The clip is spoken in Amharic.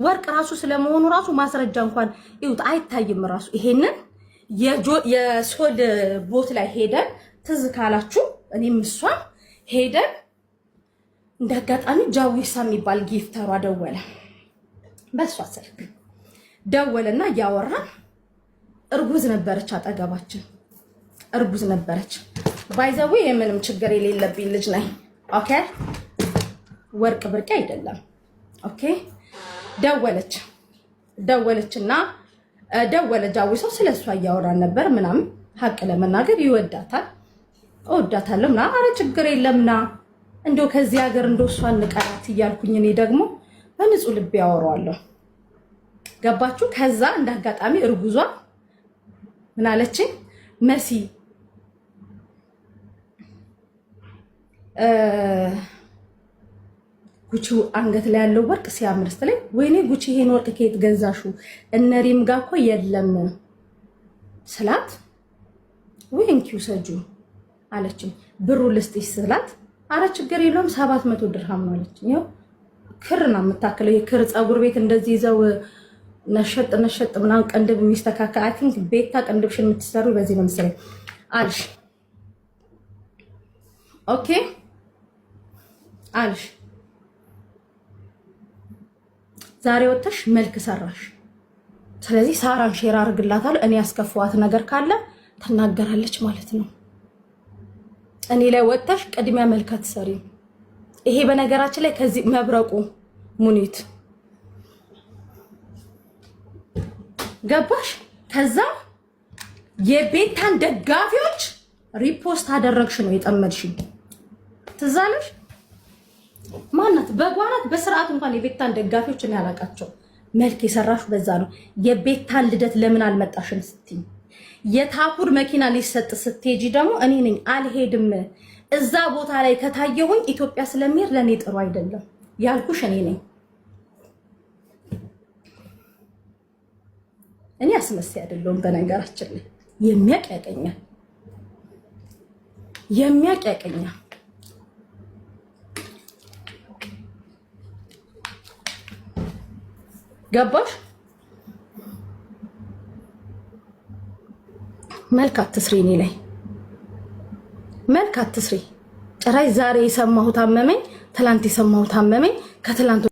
ወርቅ ራሱ ስለመሆኑ ራሱ ማስረጃ እንኳን ይውት አይታይም ራሱ ይሄንን የሶል ቦት ላይ ሄደን ትዝ ካላችሁ እኔም እሷን ሄደን እንደጋጣሚ ጃዊሳ የሚባል ጊፍተሯ ደወለ በሷ ስልክ ደወለና ያወራን እርጉዝ ነበረች አጠገባችን እርጉዝ ነበረች ባይዘው የምንም ችግር የሌለብኝ ልጅ ነኝ ኦኬ ወርቅ ብርቅ አይደለም ኦኬ ደወለችና ደወለ ጃዊሳው ስለሷ ያወራን ነበር ምናምን ሀቅ ለመናገር ይወዳታል እወዳታለሁ ምናምን አረ ችግር የለምና እንደው ከዚህ ሀገር እንደው እሷን ንቀራት እያልኩኝ እኔ ደግሞ በንጹህ ልብ ያወራዋለሁ ገባችሁ ከዛ እንዳጋጣሚ እርጉዟ ምን አለችኝ መሲ ጉቺ አንገት ላይ ያለው ወርቅ ሲያምር ስትለኝ ወይኔ ጉቺ ይሄን ወርቅ ከየት ገዛሹ እነሪም ጋር እኮ የለም ስላት ወይንኪው ሰጁ አለችኝ ብሩ ልስጥሽ ስላት አረ ችግር የለውም 700 ድርሃም ነው አለችኝ ይኸው ክርና የምታከለው የክር ፀጉር ቤት እንደዚህ ይዘው ነሸጥ ምናምን ቀንድብ የሚስተካከል አይ ቲንክ ቤታ ቀንድብሽን የምትሰሩ በዚህ ነው መሰለኝ አልሽ ኦኬ አልሽ ዛሬ ወጥተሽ መልክ ሰራሽ ስለዚህ ሳራን ሼር አድርግላታለሁ እኔ ያስከፋዋት ነገር ካለ ተናገራለች ማለት ነው እኔ ላይ ወጥተሽ ቅድሚያ መልከት ሰሪ ይሄ በነገራችን ላይ ከዚህ መብረቁ ሙኒት ገባሽ ከዛ የቤታን ደጋፊዎች ሪፖስት አደረግሽ ነው የጠመድሽኝ ትዛለሽ ማናት በጓናት በስርዓት እንኳን የቤታን ደጋፊዎች እኔ አላቃቸው መልክ የሰራሽ በዛ ነው የቤታን ልደት ለምን አልመጣሽም ስትይ የታፑር መኪና ሊሰጥ ስትሄጂ ደግሞ እኔ ነኝ አልሄድም እዛ ቦታ ላይ ከታየሁኝ ኢትዮጵያ ስለሚሄድ ለኔ ጥሩ አይደለም ያልኩሽ እኔ ነኝ እኔ አስመሳይ አይደለሁም በነገራችን ላይ የሚያቀቀኛ ገባሽ መልካት ትስሪ እኔ ላይ መልካት ትስሪ ጭራይ ዛሬ የሰማሁት አመመኝ ትላንት የሰማሁት አመመኝ ከትላንት